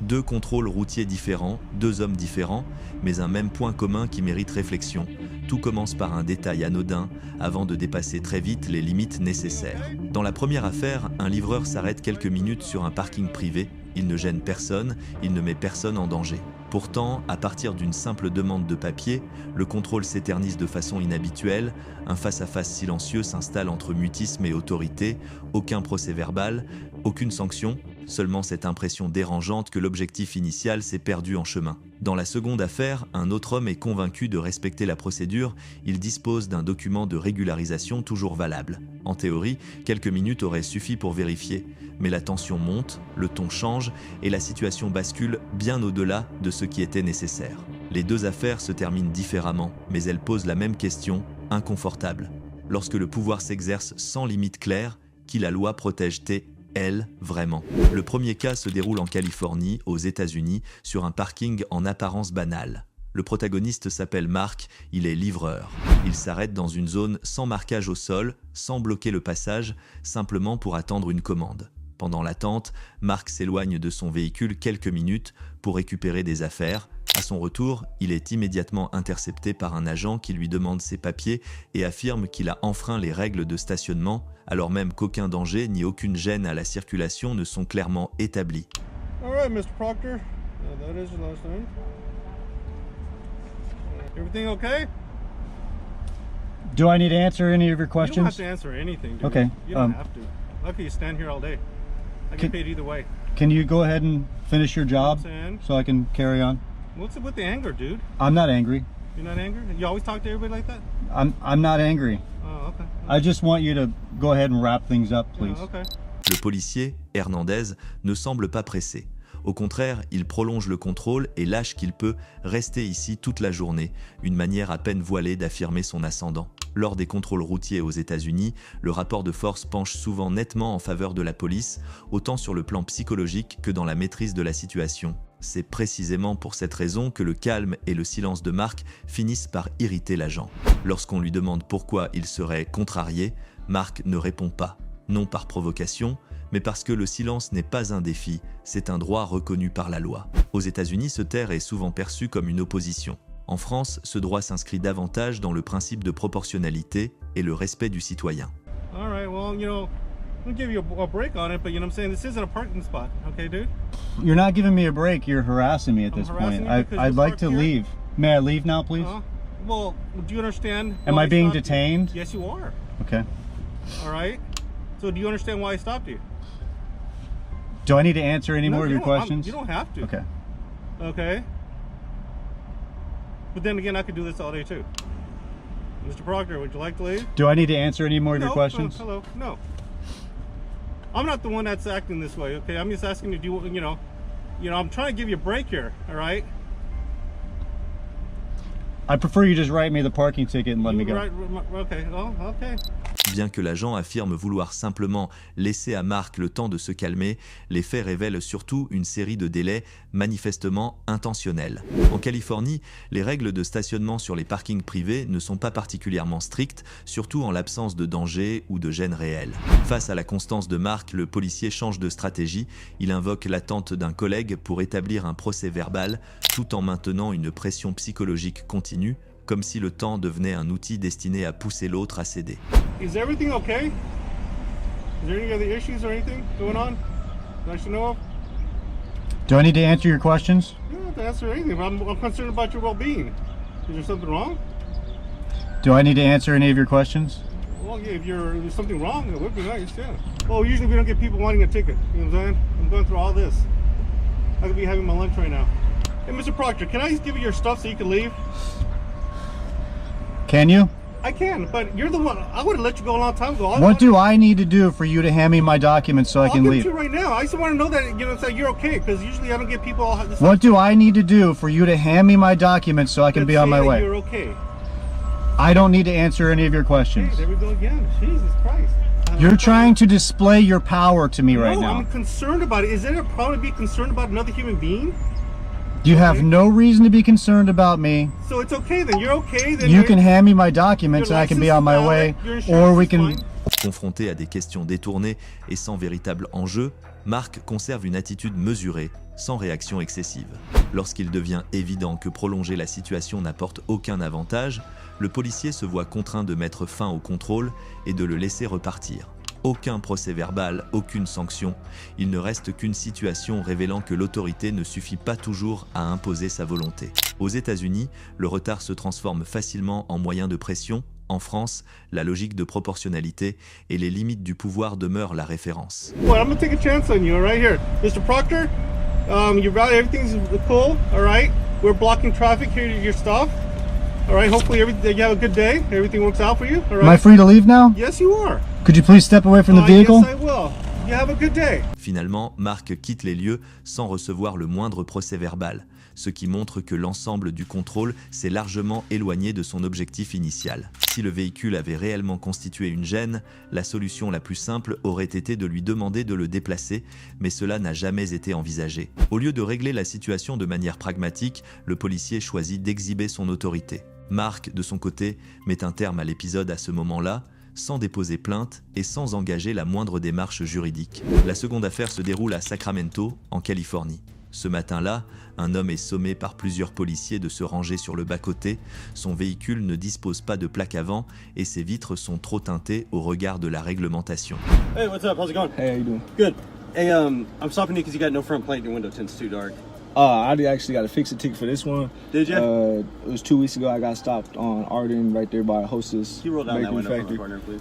Deux contrôles routiers différents, deux hommes différents, mais un même point commun qui mérite réflexion. Tout commence par un détail anodin avant de dépasser très vite les limites nécessaires. Dans la première affaire, un livreur s'arrête quelques minutes sur un parking privé. Il ne gêne personne, il ne met personne en danger. Pourtant, à partir d'une simple demande de papier, le contrôle s'éternise de façon inhabituelle, un face-à-face silencieux s'installe entre mutisme et autorité, aucun procès-verbal, aucune sanction, seulement cette impression dérangeante que l'objectif initial s'est perdu en chemin. Dans la seconde affaire, un autre homme est convaincu de respecter la procédure, il dispose d'un document de régularisation toujours valable. En théorie, quelques minutes auraient suffi pour vérifier, mais la tension monte, le ton change et la situation bascule bien au-delà de ce qui était nécessaire. Les deux affaires se terminent différemment, mais elles posent la même question, inconfortable. Lorsque le pouvoir s'exerce sans limite claire, qui la loi protège-t-elle vraiment? Le premier cas se déroule en Californie, aux États-Unis, sur un parking en apparence banal. Le protagoniste s'appelle Mark, il est livreur. Il s'arrête dans une zone sans marquage au sol, sans bloquer le passage, simplement pour attendre une commande. Pendant l'attente, Mark s'éloigne de son véhicule quelques minutes pour récupérer des affaires. À son retour, il est immédiatement intercepté par un agent qui lui demande ses papiers et affirme qu'il a enfreint les règles de stationnement, alors même qu'aucun danger ni aucune gêne à la circulation ne sont clairement établis. All right, Mr. Proctor. That is your last name. Everything okay? Do I need to answer any of your questions? You don't have to answer anything, dude. Okay. You don't have to. Lucky you stand here all day. I get paid either way. Can you go ahead and finish your job so I can carry on? What's it with the anger, dude? I'm not angry. You're not angry? You always talk to everybody like that? I'm not angry. Oh, okay. I just want you to go ahead and wrap things up, please. Oh, okay. Le policier, Hernandez, ne semble pas pressé. Au contraire, il prolonge le contrôle et lâche qu'il peut rester ici toute la journée, une manière à peine voilée d'affirmer son ascendant. Lors des contrôles routiers aux États-Unis, le rapport de force penche souvent nettement en faveur de la police, autant sur le plan psychologique que dans la maîtrise de la situation. C'est précisément pour cette raison que le calme et le silence de Mark finissent par irriter l'agent. Lorsqu'on lui demande pourquoi il serait contrarié, Mark ne répond pas, non par provocation, mais parce que le silence n'est pas un défi, c'est un droit reconnu par la loi. Aux États-Unis, se taire est souvent perçu comme une opposition. En France, ce droit s'inscrit davantage dans le principe de proportionnalité et le respect du citoyen. All right, well, I'll give you a break on it, but you know what I'm saying? This isn't a parking spot, okay, dude? You're not giving me a break. You're harassing me at this point. I'd like to leave. May I leave now, please? Well, do you understand? Am I being detained? Yes, you are. Okay. All right. So do you understand why I stopped you? Do I need to answer any more of your questions? You don't have to. Okay. Okay. But then again, I could do this all day too. Mr. Proctor, would you like to leave? Do I need to answer any more of your questions? Hello. No. I'm not the one that's acting this way, okay? I'm just asking you to do, I'm trying to give you a break here, all right? I prefer you just write me the parking ticket and let me go. Right, okay, oh, okay. Bien que l'agent affirme vouloir simplement laisser à Mark le temps de se calmer, les faits révèlent surtout une série de délais manifestement intentionnels. En Californie, les règles de stationnement sur les parkings privés ne sont pas particulièrement strictes, surtout en l'absence de danger ou de gêne réelle. Face à la constance de Mark, le policier change de stratégie. Il invoque l'attente d'un collègue pour établir un procès verbal, tout en maintenant une pression psychologique continue, comme si le temps devenait un outil destiné à pousser l'autre à céder. Is everything okay? Is there any other issues or anything going on that I should know of? Do I need to answer your questions? You don't have to answer anything. I'm concerned about your well-being. Is there something wrong? Do I need to answer any of your questions? Well, yeah, if there's something wrong, it would be nice, yeah. Well, usually we don't get people wanting a ticket. You know what I'm saying? I'm going through all this. I could be having my lunch right now. Hey, Mr. Proctor, can I just give you your stuff so you can leave? Can you? I can, but you're the one. I would have let you go a long time ago. What do I need to do for you to hand me my documents so I can leave? I'll give it to you right now. I just want to know that you're okay, because usually I don't get people all this. What do I need to do for you to hand me my documents so I can be on my way? You're okay. I don't need to answer any of your questions. Hey, there we go again. Jesus Christ. You're trying to display your power to me right now. No, I'm concerned about it. Is there a problem to be concerned about another human being? You have no reason to be concerned about me. So it's okay then. You're okay then. You can hand me my documents and I can be on my way, or we can Confronté à des questions détournées et sans véritable enjeu, Mark conserve une attitude mesurée, sans réaction excessive. Lorsqu'il devient évident que prolonger la situation n'apporte aucun avantage, le policier se voit contraint de mettre fin au contrôle et de le laisser repartir. Aucun procès-verbal, aucune sanction. Il ne reste qu'une situation révélant que l'autorité ne suffit pas toujours à imposer sa volonté. Aux États-Unis, le retard se transforme facilement en moyen de pression. En France, la logique de proportionnalité et les limites du pouvoir demeurent la référence. Well, I'm gonna take a chance on you, all right here. Mr. Proctor, everything's cool, all right? We're blocking traffic here to your stuff. All right, hopefully you have a good day. Everything works out for you, all right? Am I free to leave now? Yes, you are. Could you please step away from the vehicle? Yes, I will. You have a good day. Finalement, Mark quitte les lieux sans recevoir le moindre procès-verbal, ce qui montre que l'ensemble du contrôle s'est largement éloigné de son objectif initial. Si le véhicule avait réellement constitué une gêne, la solution la plus simple aurait été de lui demander de le déplacer, mais cela n'a jamais été envisagé. Au lieu de régler la situation de manière pragmatique, le policier choisit d'exhiber son autorité. Mark, de son côté, met un terme à l'épisode à ce moment-là, sans déposer plainte et sans engager la moindre démarche juridique. La seconde affaire se déroule à Sacramento, en Californie. Ce matin-là, un homme est sommé par plusieurs policiers de se ranger sur le bas-côté. Son véhicule ne dispose pas de plaque avant et ses vitres sont trop teintées au regard de la réglementation. Hey, what's up? How's it going? Hey, how you doing? Good. Hey, I'm stopping you because you got no front plate and your window tints too dark. I actually got a fix-it ticket for this one. Did you? It was 2 weeks ago. I got stopped on Arden right there by Hostess. Can you roll down that Bakery window from Factory. the corner, please?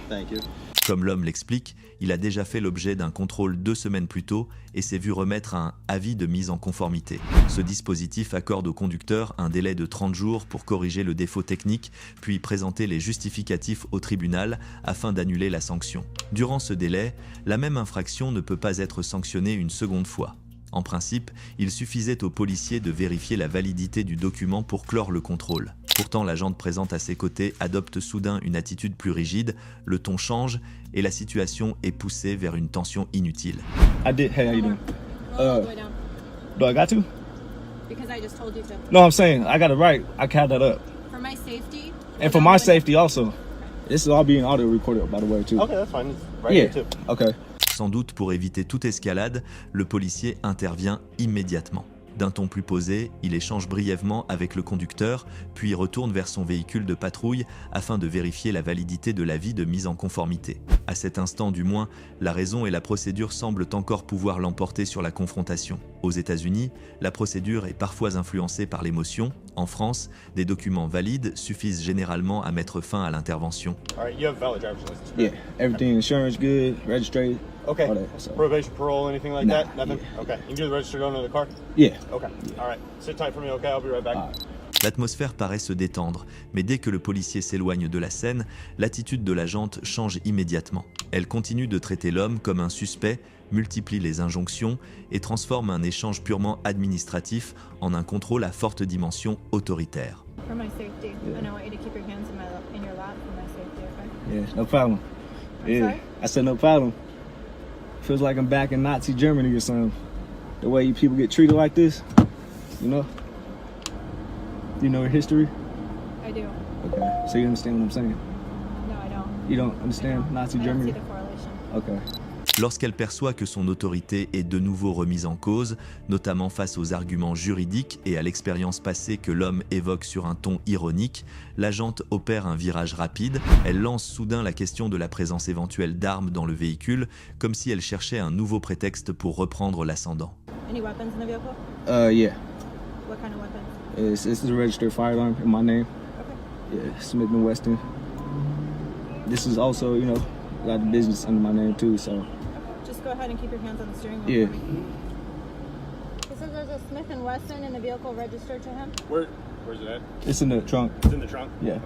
Thank you. Comme l'homme l'explique, il a déjà fait l'objet d'un contrôle 2 semaines plus tôt et s'est vu remettre un avis de mise en conformité. Ce dispositif accorde au conducteur un délai de 30 jours pour corriger le défaut technique, puis présenter les justificatifs au tribunal afin d'annuler la sanction. Durant ce délai, la même infraction ne peut pas être sanctionnée une seconde fois. En principe, il suffisait aux policiers de vérifier la validité du document pour clore le contrôle. Pourtant, l'agente présente à ses côtés adopte soudain une attitude plus rigide, le ton change et la situation est poussée vers une tension inutile. I did. Hey, how you doing? Roll all the way down. Do I got to? Because I just told you to. No, I'm saying I got it right. I counted that up. For my safety. And for my safety also. This is all being audio recorded, by the way, too. Okay, that's fine. It's right Yeah. here too. Okay. Sans doute pour éviter toute escalade, le policier intervient immédiatement. D'un ton plus posé, il échange brièvement avec le conducteur, puis retourne vers son véhicule de patrouille afin de vérifier la validité de l'avis de mise en conformité. À cet instant du moins, la raison et la procédure semblent encore pouvoir l'emporter sur la confrontation. Aux États-Unis, la procédure est parfois influencée par l'émotion. En France, des documents valides suffisent généralement à mettre fin à l'intervention. All right, you have a valid driver's license. Yeah. Everything, insurance good, registered. Okay. All that, so. Probation, parole, anything like Nah, that? Nothing? yeah. Okay. You can do the registered owner of the car? Yeah. Okay. All right. Sit tight for me, okay? I'll be right back. All right. L'atmosphère paraît se détendre, mais dès que le policier s'éloigne de la scène, l'attitude de l'agente change immédiatement. Elle continue de traiter l'homme comme un suspect, multiplie les injonctions et transforme un échange purement administratif en un contrôle à forte dimension autoritaire. For my safety. And I want you to keep your hands in your lap for my safety, okay? Yeah, no problem. I'm Yeah. sorry? I said no problem. Feels like I'm back in Nazi Germany or something. The way you people get treated like this, you know? Do you know your history? I do. Okay. So you understand what I'm saying? No, I don't. You don't I understand don't. Nazi I don't Germany? see the correlation. Okay. Lorsqu'elle perçoit que son autorité est de nouveau remise en cause, notamment face aux arguments juridiques et à l'expérience passée que l'homme évoque sur un ton ironique, l'agente opère un virage rapide. Elle lance soudain la question de la présence éventuelle d'armes dans le véhicule, comme si elle cherchait un nouveau prétexte pour reprendre l'ascendant. Any weapons in the vehicle? Yeah. What kind of weapons? It's a registered firearm in my name. Okay. Yeah, Smith & Wesson. This is also, you know, got the business under my name too, so. Just go ahead and keep your hands on the steering wheel. Yeah. For me. He says there's a Smith & Wesson in the vehicle registered to him. Where's it at? It's in the trunk. It's in the trunk? Yeah. Okay.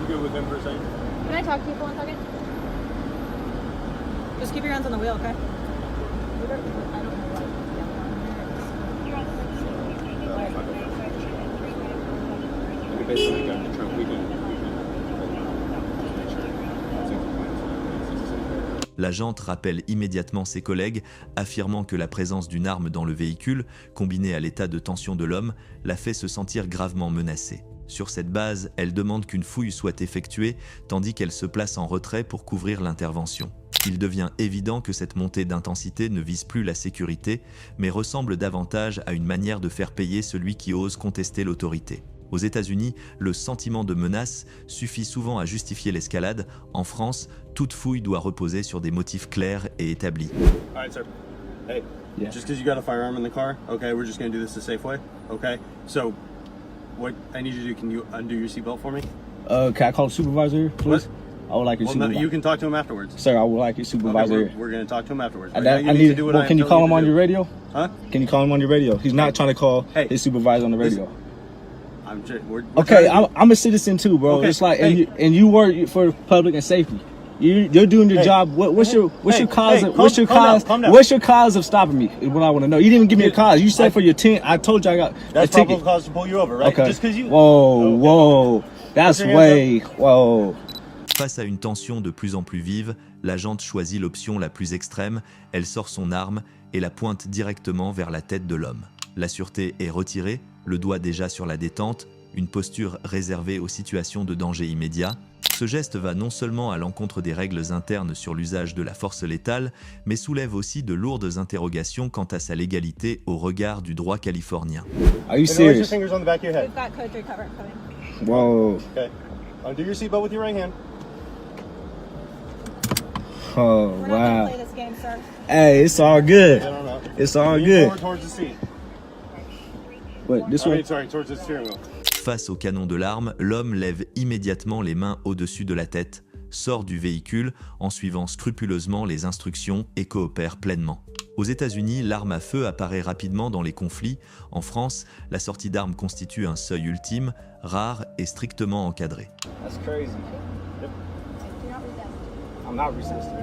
You good with him for a second? Can I talk to you for 1 second? Just keep your hands on the wheel, okay? I don't know what. Based on the gun in the trunk, we can L'agente rappelle immédiatement ses collègues, affirmant que la présence d'une arme dans le véhicule, combinée à l'état de tension de l'homme, la fait se sentir gravement menacée. Sur cette base, elle demande qu'une fouille soit effectuée, tandis qu'elle se place en retrait pour couvrir l'intervention. Il devient évident que cette montée d'intensité ne vise plus la sécurité, mais ressemble davantage à une manière de faire payer celui qui ose contester l'autorité. Aux États-Unis, le sentiment de menace suffit souvent à justifier l'escalade. En France, toute fouille doit reposer sur des motifs clairs et établis. All right, sir. Hey, Yeah. just because you got a firearm in the car, okay, we're just going to do this the safe way, okay? So, what I need you to do, can you undo your seatbelt for me? Can I call the supervisor here, please? What? I would like your Well, no, supervisor. you can talk to him afterwards. Sir, I would like your supervisor Okay, here. we're going to talk to him afterwards. I, Right now, I you need. to do what Well, I am can you telling call him on to your do. radio? Huh? Can you call him on your radio? He's not trying to call Hey, his supervisor on the listen. radio. We're Okay, trying to- I'm a citizen too, bro. Okay, It's like, hey. and you work for public and safety. You're doing your Hey. job. What's your Hey, cause? hey, Of, what's your calm down, cause? calm down. What's your cause of stopping me? Is what I want to know. You didn't even give me a cause. You said for your tent. I told you I got That's a ticket. probable cause to pull you over, right? Okay. Just because you... Whoa. That's Put your hands way. Whoa. Face à une tension de plus en plus vive, l'agente choisit l'option la plus extrême, elle sort son arme et la pointe directement vers la tête de l'homme. La sûreté est retirée, le doigt déjà sur la détente, une posture réservée aux situations de danger immédiat. Ce geste va non seulement à l'encontre des règles internes sur l'usage de la force létale, mais soulève aussi de lourdes interrogations quant à sa légalité au regard du droit californien. Are you And place your serious? fingers on the back of your head. We've got code 3 cover coming. Whoa. Okay. Undo your seatbelt with your right hand. Oh We're not wow. gonna play this game, sir. Hey, it's all good. I don't know. It's all Lean good. forward towards the seat. But this I way. mean, sorry, towards the steering wheel. Face au canon de l'arme, l'homme lève immédiatement les mains au-dessus de la tête, sort du véhicule en suivant scrupuleusement les instructions et coopère pleinement. Aux États-Unis, l'arme à feu apparaît rapidement dans les conflits. En France, la sortie d'arme constitue un seuil ultime, rare et strictement encadré. That's crazy. Do not resist. I'm not resisting.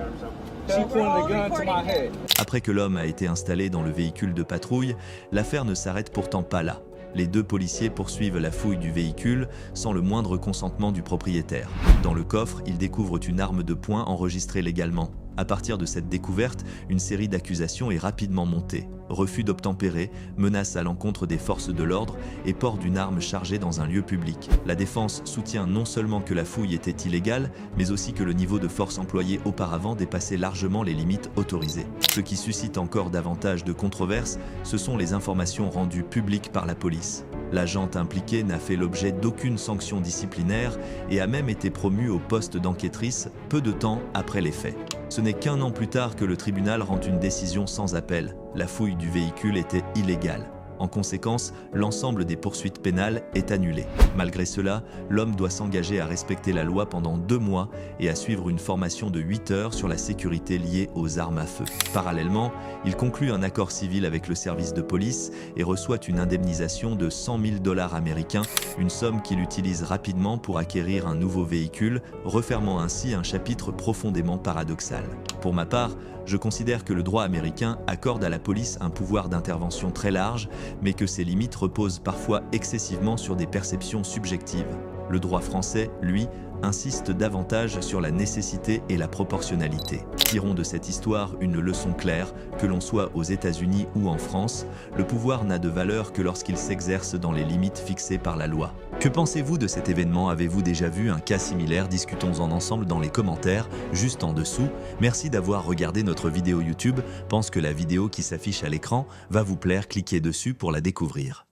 Okay. She pointed a gun to my head. Après que l'homme a été installé dans le véhicule de patrouille, l'affaire ne s'arrête pourtant pas là. Les deux policiers poursuivent la fouille du véhicule sans le moindre consentement du propriétaire. Dans le coffre, ils découvrent une arme de poing enregistrée légalement. À partir de cette découverte, une série d'accusations est rapidement montée. Refus d'obtempérer, menace à l'encontre des forces de l'ordre et port d'une arme chargée dans un lieu public. La défense soutient non seulement que la fouille était illégale, mais aussi que le niveau de force employé auparavant dépassait largement les limites autorisées. Ce qui suscite encore davantage de controverses, ce sont les informations rendues publiques par la police. L'agente impliquée n'a fait l'objet d'aucune sanction disciplinaire et a même été promue au poste d'enquêtrice peu de temps après les faits. Ce n'est qu'1 an plus tard que le tribunal rend une décision sans appel. La fouille du véhicule était illégale. En conséquence, l'ensemble des poursuites pénales est annulé. Malgré cela, l'homme doit s'engager à respecter la loi pendant 2 mois et à suivre une formation de 8 heures sur la sécurité liée aux armes à feu. Parallèlement, il conclut un accord civil avec le service de police et reçoit une indemnisation de $100 000 américains, une somme qu'il utilise rapidement pour acquérir un nouveau véhicule, refermant ainsi un chapitre profondément paradoxal. Pour ma part, je considère que le droit américain accorde à la police un pouvoir d'intervention très large, mais que ses limites reposent parfois excessivement sur des perceptions subjectives. Le droit français, lui, insiste davantage sur la nécessité et la proportionnalité. Tirons de cette histoire une leçon claire, que l'on soit aux États-Unis ou en France, le pouvoir n'a de valeur que lorsqu'il s'exerce dans les limites fixées par la loi. Que pensez-vous de cet événement? Avez-vous déjà vu un cas similaire? Discutons-en ensemble dans les commentaires, juste en dessous. Merci d'avoir regardé notre vidéo YouTube. Pense que la vidéo qui s'affiche à l'écran va vous plaire, cliquez dessus pour la découvrir.